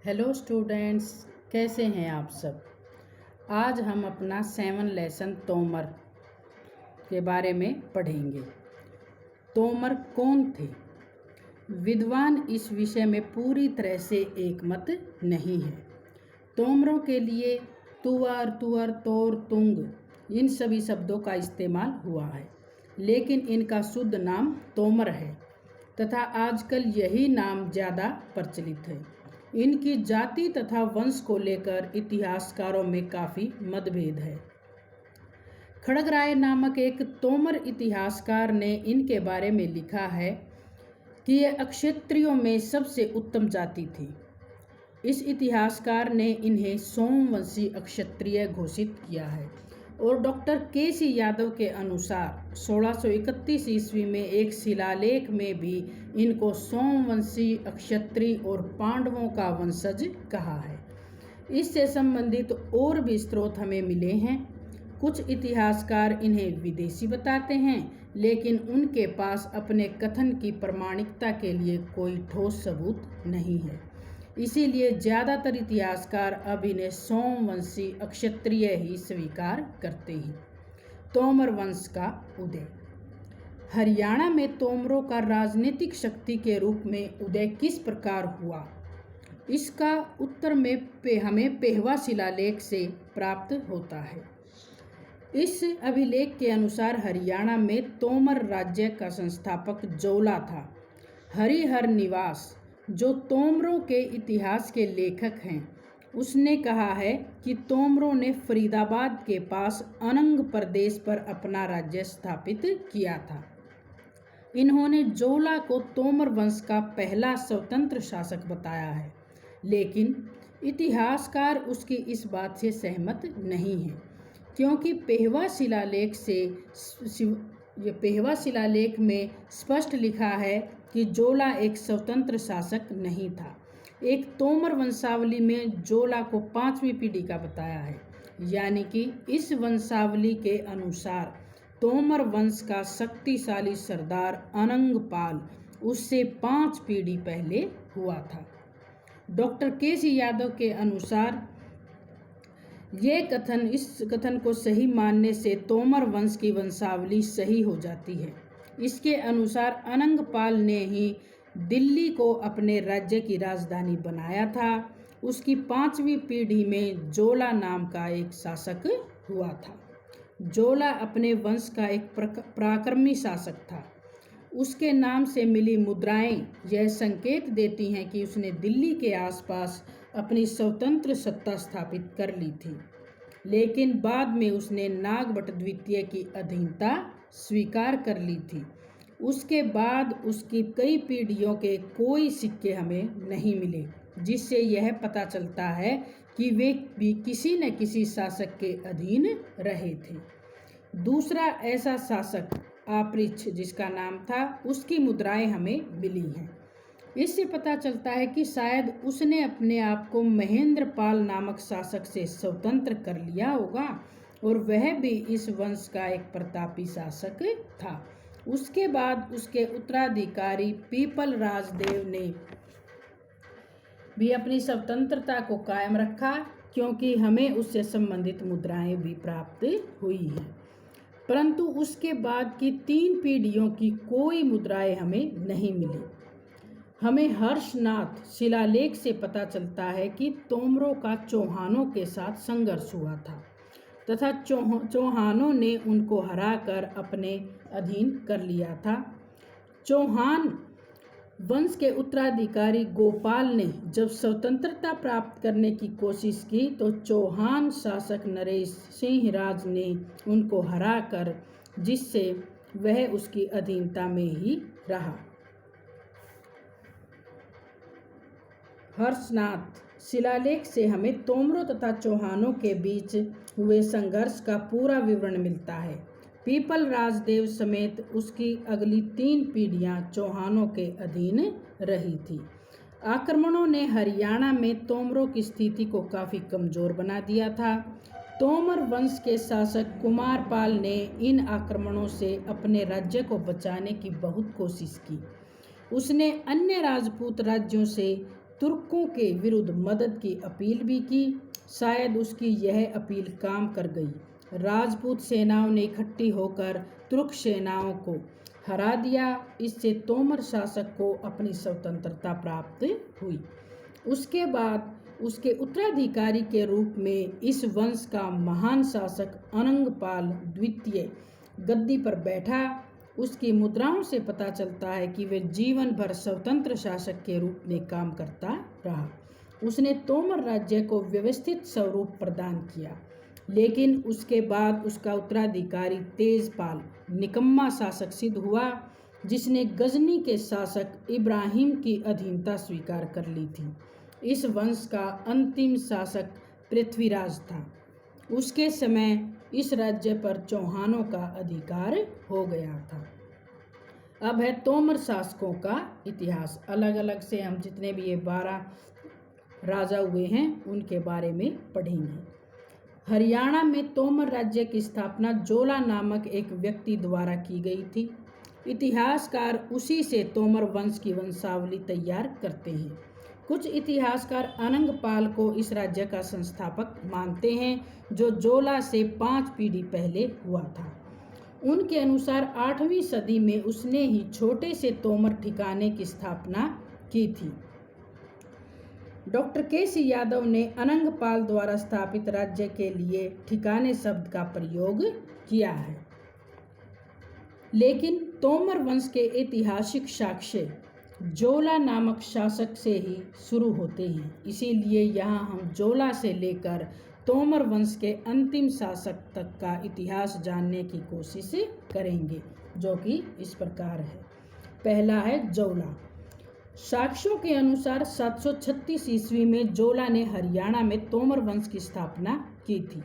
Hello students, कैसे हैं आप सब। आज हम अपना 7 लेसन तोमर के बारे में पढ़ेंगे। तोमर कौन थे? विद्वान इस विषय में पूरी तरह से एकमत नहीं है। तोमरों के लिए तुअर, तुअर, तोर, तुंग इन सभी शब्दों का इस्तेमाल हुआ है, लेकिन इनका शुद्ध नाम तोमर है तथा आजकल यही नाम ज़्यादा प्रचलित है। इनकी जाति तथा वंश को लेकर इतिहासकारों में काफ़ी मतभेद है। खड़गराय नामक एक तोमर इतिहासकार ने इनके बारे में लिखा है कि ये अक्षत्रियों में सबसे उत्तम जाति थी। इस इतिहासकार ने इन्हें सोमवंशी अक्षत्रिय घोषित किया है और डॉक्टर के.सी. यादव के अनुसार 1631 ईस्वी में एक शिलालेख में भी इनको सोमवंशी अक्षत्रिय और पांडवों का वंशज कहा है। इससे संबंधित और भी स्रोत हमें मिले हैं। कुछ इतिहासकार इन्हें विदेशी बताते हैं, लेकिन उनके पास अपने कथन की प्रामाणिकता के लिए कोई ठोस सबूत नहीं है। इसीलिए ज़्यादातर इतिहासकार अब इन्हें सोमवंशी अक्षत्रिय ही स्वीकार करते हैं। तोमर वंश का उदय। हरियाणा में तोमरों का राजनीतिक शक्ति के रूप में उदय किस प्रकार हुआ, इसका उत्तर में हमें पेहवा शिलालेख से प्राप्त होता है। इस अभिलेख के अनुसार हरियाणा में तोमर राज्य का संस्थापक जोला था। हरिहर निवास, जो तोमरों के इतिहास के लेखक हैं, उसने कहा है कि तोमरों ने फरीदाबाद के पास अनंग प्रदेश पर अपना राज्य स्थापित किया था। इन्होंने जोला को तोमर वंश का पहला स्वतंत्र शासक बताया है, लेकिन इतिहासकार उसकी इस बात से सहमत नहीं है, क्योंकि पेहवा शिलालेख में स्पष्ट लिखा है कि जोला एक स्वतंत्र शासक नहीं था। एक तोमर वंशावली में जोला को 5वीं पीढ़ी का बताया है, यानी कि इस वंशावली के अनुसार तोमर वंश का शक्तिशाली सरदार अनंगपाल उससे 5 पीढ़ी पहले हुआ था। Doctor KC. यादव के अनुसार इस कथन को सही मानने से तोमर वंश की वंशावली सही हो जाती है। इसके अनुसार अनंगपाल ने ही दिल्ली को अपने राज्य की राजधानी बनाया था। उसकी 5वीं पीढ़ी में जोला नाम का एक शासक हुआ था। जोला अपने वंश का एक पराक्रमी शासक था। उसके नाम से मिली मुद्राएं यह संकेत देती हैं कि उसने दिल्ली के आसपास अपनी स्वतंत्र सत्ता स्थापित कर ली थी, लेकिन बाद में उसने नागभट्ट द्वितीय की अधीनता स्वीकार कर ली थी। उसके बाद उसकी कई पीढ़ियों के कोई सिक्के हमें नहीं मिले, जिससे यह पता चलता है कि वे भी किसी न किसी शासक के अधीन रहे थे। दूसरा ऐसा शासक आपृच्छ, जिसका नाम था, उसकी मुद्राएं हमें मिली हैं। इससे पता चलता है कि शायद उसने अपने आप को महेंद्रपाल नामक शासक से स्वतंत्र कर लिया होगा और वह भी इस वंश का एक प्रतापी शासक था। उसके बाद उसके उत्तराधिकारी पीपल राजदेव ने भी अपनी स्वतंत्रता को कायम रखा, क्योंकि हमें उससे संबंधित मुद्राएं भी प्राप्त हुई हैं। परंतु उसके बाद की 3 पीढ़ियों की कोई मुद्राएं हमें नहीं मिली। हमें हर्षनाथ शिलालेख से पता चलता है कि तोमरों का चौहानों के साथ संघर्ष हुआ था तथा चौहानों ने उनको हराकर अपने अधीन कर लिया था। चौहान वंश के उत्तराधिकारी गोपाल ने जब स्वतंत्रता प्राप्त करने की कोशिश की तो चौहान शासक नरेश सिंह राज ने उनको हराकर, जिससे वह उसकी अधीनता में ही रहा। हर्षनाथ शिलालेख से हमें तोमरों तथा चौहानों के बीच हुए संघर्ष का पूरा विवरण मिलता है। पीपल राजदेव समेत उसकी अगली 3 पीढ़ियां चौहानों के अधीन रही थी। आक्रमणों ने हरियाणा में तोमरों की स्थिति को काफ़ी कमज़ोर बना दिया था। तोमर वंश के शासक कुमारपाल ने इन आक्रमणों से अपने राज्य को बचाने की बहुत कोशिश की। उसने अन्य राजपूत राज्यों से तुर्कों के विरुद्ध मदद की अपील भी की। शायद उसकी यह अपील काम कर गई। राजपूत सेनाओं ने इकट्ठी होकर तुर्क सेनाओं को हरा दिया। इससे तोमर शासक को अपनी स्वतंत्रता प्राप्त हुई। उसके बाद उसके उत्तराधिकारी के रूप में इस वंश का महान शासक अनंगपाल द्वितीय गद्दी पर बैठा। उसकी मुद्राओं से पता चलता है कि वे जीवन भर स्वतंत्र शासक के रूप में काम करता रहा। उसने तोमर राज्य को व्यवस्थित स्वरूप प्रदान किया, लेकिन उसके बाद उसका उत्तराधिकारी तेजपाल निकम्मा शासक सिद्ध हुआ, जिसने गजनी के शासक इब्राहिम की अधीनता स्वीकार कर ली थी। इस वंश का अंतिम शासक पृथ्वीराज था। उसके समय इस राज्य पर चौहानों का अधिकार हो गया था। अब है तोमर शासकों का इतिहास। अलग अलग से हम जितने भी ये 12 राजा हुए हैं उनके बारे में पढ़ेंगे। हरियाणा में तोमर राज्य की स्थापना जोला नामक एक व्यक्ति द्वारा की गई थी। इतिहासकार उसी से तोमर वंश की वंशावली तैयार करते हैं। कुछ इतिहासकार अनंगपाल को इस राज्य का संस्थापक मानते हैं, जो जोला से 5 पीढ़ी पहले हुआ था। उनके अनुसार 8वीं सदी में उसने ही छोटे से तोमर ठिकाने की स्थापना की थी। Doctor KC. यादव ने अनंगपाल द्वारा स्थापित राज्य के लिए ठिकाने शब्द का प्रयोग किया है, लेकिन तोमर वंश के ऐतिहासिक साक्ष्य जोला नामक शासक से ही शुरू होते हैं। इसीलिए यहाँ हम जोला से लेकर तोमर वंश के अंतिम शासक तक का इतिहास जानने की कोशिश करेंगे, जो कि इस प्रकार है। पहला है जोला। साक्ष्यों के अनुसार 736 ईस्वी में जोला ने हरियाणा में तोमर वंश की स्थापना की थी।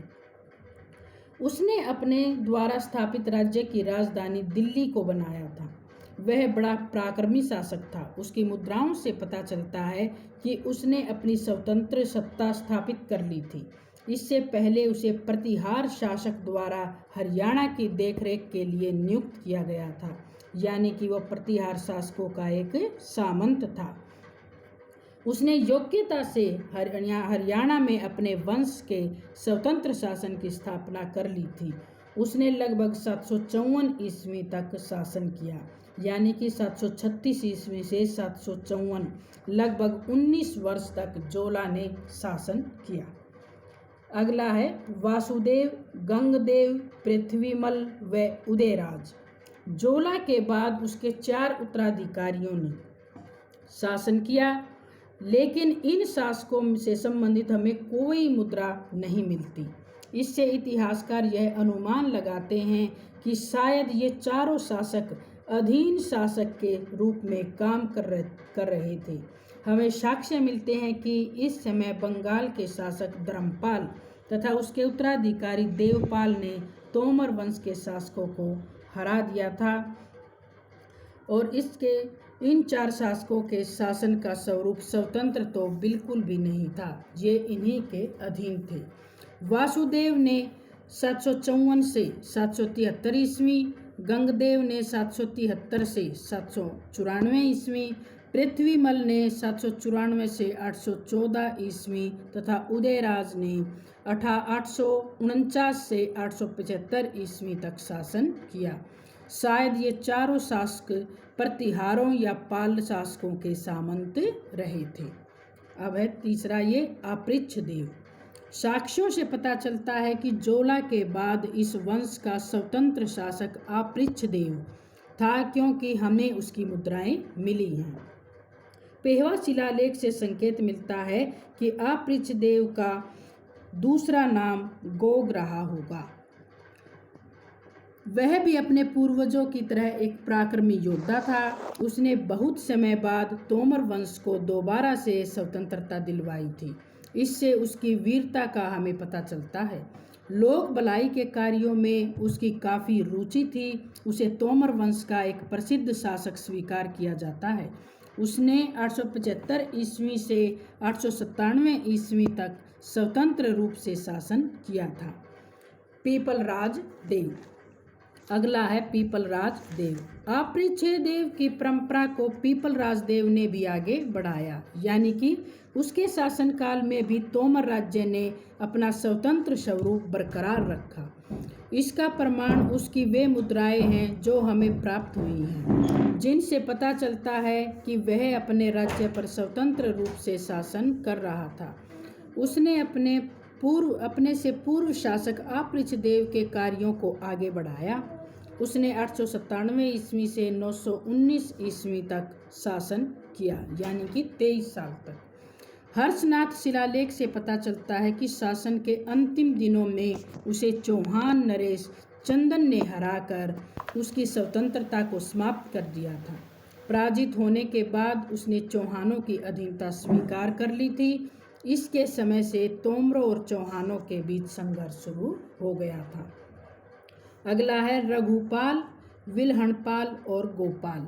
उसने अपने द्वारा स्थापित राज्य की राजधानी दिल्ली को बनाया था। वह बड़ा पराक्रमी शासक था। उसकी मुद्राओं से पता चलता है कि उसने अपनी स्वतंत्र सत्ता स्थापित कर ली थी। इससे पहले उसे प्रतिहार शासक द्वारा हरियाणा की देखरेख के लिए नियुक्त किया गया था, यानी कि वह प्रतिहार शासकों का एक सामंत था। उसने योग्यता से हरियाणा में अपने वंश के स्वतंत्र शासन की स्थापना कर ली थी। उसने लगभग 754 ईस्वी तक शासन किया, यानी कि 736 ईस्वी से 754 लगभग 19 वर्ष तक जोला ने शासन किया। अगला है वासुदेव, गंगदेव, पृथ्वीमल व उदयराज। जोला के बाद उसके 4 उत्तराधिकारियों ने शासन किया, लेकिन इन शासकों से संबंधित हमें कोई मुद्रा नहीं मिलती। इससे इतिहासकार यह अनुमान लगाते हैं कि शायद ये चारों शासक अधीन शासक के रूप में काम कर रहे थे। हमें साक्ष्य मिलते हैं कि इस समय बंगाल के शासक धर्मपाल तथा उसके उत्तराधिकारी देवपाल ने तोमर वंश के शासकों को हरा दिया था, और इन 4 शासकों के शासन का स्वरूप स्वतंत्र तो बिल्कुल भी नहीं था। ये इन्हीं के अधीन थे। वासुदेव ने 754 से 773 ईस्वी, गंगदेव ने 773 से 794 ईस्वी, पृथ्वीमल ने 794 से 814 ईस्वी तथा उदयराज ने 849 से 875 ईस्वी तक शासन किया। शायद ये चारों शासक प्रतिहारों या पाल शासकों के सामंत रहे थे। अब है तीसरा ये अपृच्छदेव। साक्ष्यों से पता चलता है कि जोला के बाद इस वंश का स्वतंत्र शासक अपृच्छदेव था, क्योंकि हमें उसकी मुद्राएं मिली हैं। पेहवा शिलालेख से संकेत मिलता है कि अपृच्छदेव का दूसरा नाम गोग रहा होगा। वह भी अपने पूर्वजों की तरह एक पराक्रमी योद्धा था। उसने बहुत समय बाद तोमर वंश को दोबारा से स्वतंत्रता दिलवाई थी। इससे उसकी वीरता का हमें पता चलता है। लोक भलाई के कार्यों में उसकी काफ़ी रुचि थी। उसे तोमर वंश का एक प्रसिद्ध शासक स्वीकार किया जाता है। उसने 875 ईस्वी से 897 ईस्वी तक स्वतंत्र रूप से शासन किया था। पीपलराज देव। अगला है पीपलराज देव। अपरिछेद देव की परंपरा को पीपलराज देव ने भी आगे बढ़ाया, यानी कि उसके शासनकाल में भी तोमर राज्य ने अपना स्वतंत्र स्वरूप बरकरार रखा। इसका प्रमाण उसकी वे मुद्राएं हैं जो हमें प्राप्त हुई हैं, जिनसे पता चलता है कि वह अपने राज्य पर स्वतंत्र रूप से शासन कर रहा था। उसने अपने से पूर्व शासक अपरिछदेव के कार्यों को आगे बढ़ाया। उसने 897 ईस्वी से 919 ईस्वी तक शासन किया, यानी कि 23 साल तक। हर्षनाथ शिलालेख से पता चलता है कि शासन के अंतिम दिनों में उसे चौहान नरेश चंदन ने हराकर उसकी स्वतंत्रता को समाप्त कर दिया था। पराजित होने के बाद उसने चौहानों की अधीनता स्वीकार कर ली थी। इसके समय से तोमरों और चौहानों के बीच संघर्ष शुरू हो गया था। अगला है रघुपाल, विल्हणपाल और गोपाल।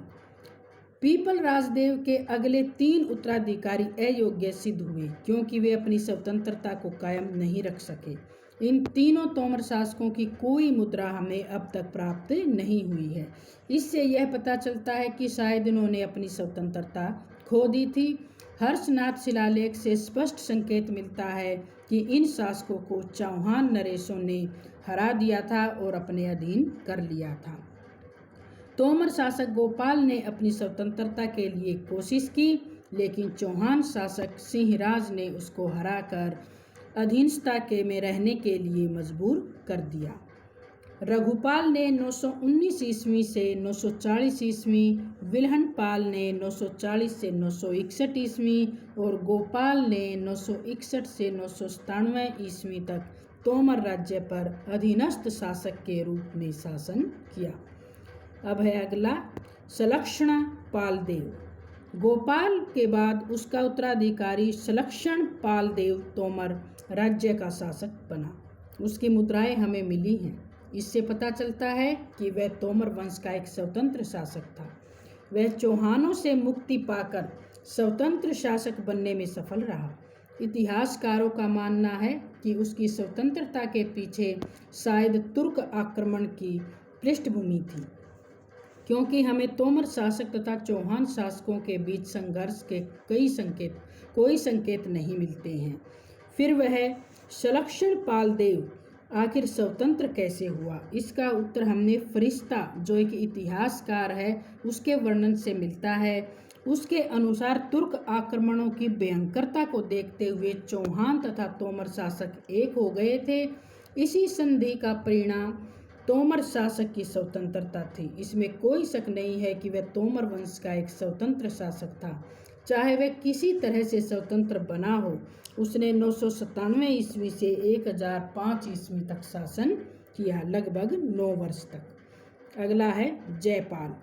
पीपल राजदेव के अगले 3 उत्तराधिकारी अयोग्य सिद्ध हुए, क्योंकि वे अपनी स्वतंत्रता को कायम नहीं रख सके। इन तीनों तोमर शासकों की कोई मुद्रा हमें अब तक प्राप्त नहीं हुई है। इससे यह पता चलता है कि शायद इन्होंने अपनी स्वतंत्रता खो दी थी। हर्षनाथ शिलालेख से स्पष्ट संकेत मिलता है कि इन शासकों को चौहान नरेशों ने हरा दिया था और अपने अधीन कर लिया था। तोमर शासक गोपाल ने अपनी स्वतंत्रता के लिए कोशिश की, लेकिन चौहान शासक सिंहराज ने उसको हराकर अधीनता के में रहने के लिए मजबूर कर दिया। रघुपाल ने 919 ईस्वी से 940 ईस्वी, विल्हणपाल ने 940 से 961 ईस्वी और गोपाल ने 961 से 997 ईस्वी तक तोमर राज्य पर अधीनस्थ शासक के रूप में शासन किया। अब है अगला सलक्षण पालदेव। गोपाल के बाद उसका उत्तराधिकारी सलक्षण पालदेव तोमर राज्य का शासक बना। उसकी मुद्राएं हमें मिली हैं। इससे पता चलता है कि वह तोमर वंश का एक स्वतंत्र शासक था। वह चौहानों से मुक्ति पाकर स्वतंत्र शासक बनने में सफल रहा। इतिहासकारों का मानना है कि उसकी स्वतंत्रता के पीछे शायद तुर्क आक्रमण की पृष्ठभूमि थी, क्योंकि हमें तोमर शासक तथा चौहान शासकों के बीच संघर्ष के कोई संकेत नहीं मिलते हैं। फिर वह सलक्षण पालदेव आखिर स्वतंत्र कैसे हुआ? इसका उत्तर हमने फरिश्ता, जो एक इतिहासकार है, उसके वर्णन से मिलता है। उसके अनुसार तुर्क आक्रमणों की भयंकरता को देखते हुए चौहान तथा तोमर शासक एक हो गए थे। इसी संधि का परिणाम तोमर शासक की स्वतंत्रता थी। इसमें कोई शक नहीं है कि वह तोमर वंश का एक स्वतंत्र शासक था। चाहे वह किसी तरह से स्वतंत्र बना हो, उसने 997 ईस्वी से 1005 ईस्वी तक शासन किया, लगभग 9 वर्ष तक। अगला है जयपाल।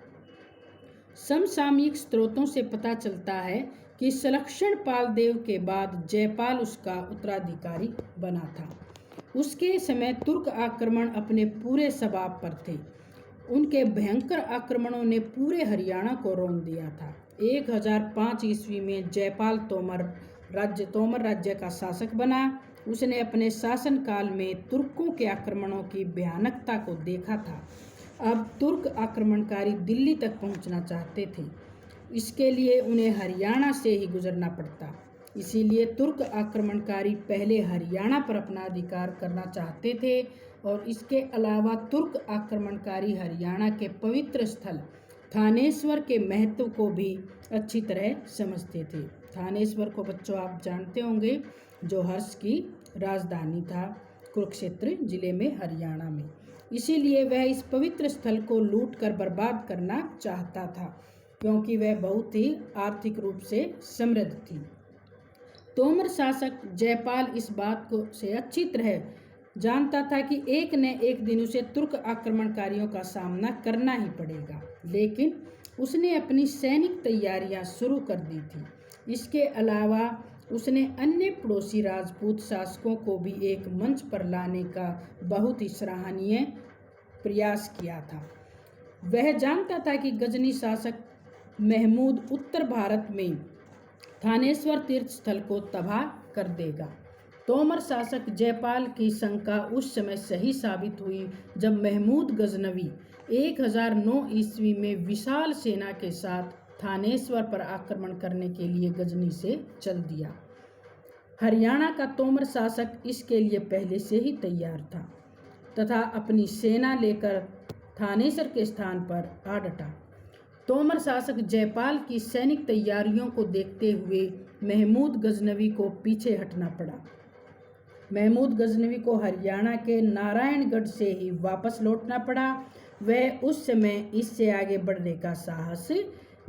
समसामयिक स्रोतों से पता चलता है कि सलक्षण पालदेव के बाद जयपाल उसका उत्तराधिकारी बना था। उसके समय तुर्क आक्रमण अपने पूरे शबाब पर थे। उनके भयंकर आक्रमणों ने पूरे हरियाणा को रौंद दिया था। 1005 ईस्वी में जयपाल तोमर राज्य का शासक बना। उसने अपने शासनकाल में तुर्कों के आक्रमणों की भयानकता को देखा था। अब तुर्क आक्रमणकारी दिल्ली तक पहुंचना चाहते थे। इसके लिए उन्हें हरियाणा से ही गुजरना पड़ता। इसीलिए तुर्क आक्रमणकारी पहले हरियाणा पर अपना अधिकार करना चाहते थे, और इसके अलावा तुर्क आक्रमणकारी हरियाणा के पवित्र स्थल थानेश्वर के महत्व को भी अच्छी तरह समझते थे। थानेश्वर को बच्चों आप जानते होंगे, जो हर्ष की राजधानी था, कुरुक्षेत्र जिले में, हरियाणा में। इसीलिए वह इस पवित्र स्थल को लूट कर बर्बाद करना चाहता था, क्योंकि वह बहुत ही आर्थिक रूप से समृद्ध थी। तोमर शासक जयपाल इस बात को से अच्छी तरह जानता था कि एक न एक दिन उसे तुर्क आक्रमणकारियों का सामना करना ही पड़ेगा, लेकिन उसने अपनी सैनिक तैयारियां शुरू कर दी थी। इसके अलावा उसने अन्य पड़ोसी राजपूत शासकों को भी एक मंच पर लाने का बहुत ही सराहनीय प्रयास किया था। वह जानता था कि गजनी शासक महमूद उत्तर भारत में थानेश्वर तीर्थ स्थल को तबाह कर देगा। तोमर शासक जयपाल की शंका उस समय सही साबित हुई जब महमूद गजनवी 1009 ईस्वी में विशाल सेना के साथ थानेश्वर पर आक्रमण करने के लिए गजनी से चल दिया। हरियाणा का तोमर शासक इसके लिए पहले से ही तैयार था तथा अपनी सेना लेकर थानेसर के स्थान पर आ डटा। तोमर शासक जयपाल की सैनिक तैयारियों को देखते हुए महमूद गजनवी को पीछे हटना पड़ा। महमूद गजनवी को हरियाणा के नारायणगढ़ से ही वापस लौटना पड़ा। वह उस समय इससे आगे बढ़ने का साहस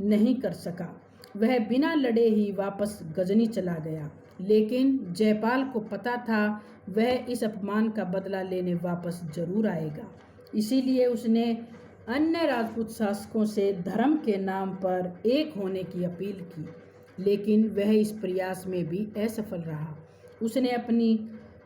नहीं कर सका। वह बिना लड़े ही वापस गजनी चला गया, लेकिन जयपाल को पता था वह इस अपमान का बदला लेने वापस जरूर आएगा। इसीलिए उसने अन्य राजपूत शासकों से धर्म के नाम पर एक होने की अपील की, लेकिन वह इस प्रयास में भी असफल रहा। उसने अपनी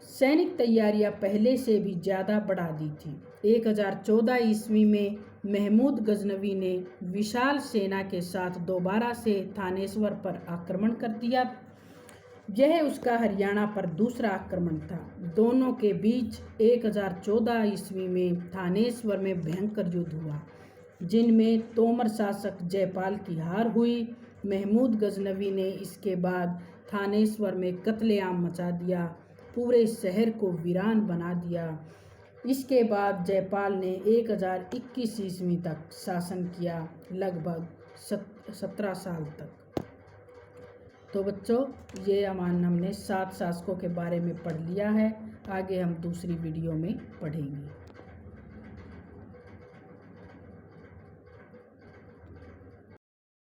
सैनिक तैयारियां पहले से भी ज़्यादा बढ़ा दी थी। 1014 ईस्वी में महमूद गजनवी ने विशाल सेना के साथ दोबारा से थानेश्वर पर आक्रमण कर दिया। यह उसका हरियाणा पर दूसरा आक्रमण था। दोनों के बीच 1014 ईस्वी में थानेश्वर में भयंकर युद्ध हुआ, जिनमें तोमर शासक जयपाल की हार हुई। महमूद गजनवी ने इसके बाद थानेश्वर में कत्लेआम मचा दिया, पूरे शहर को वीरान बना दिया। इसके बाद जयपाल ने 1021 ईस्वी तक शासन किया, लगभग 17 साल तक। तो बच्चों, ये हमने 7 शासकों के बारे में पढ़ लिया है। आगे हम दूसरी वीडियो में पढ़ेंगे।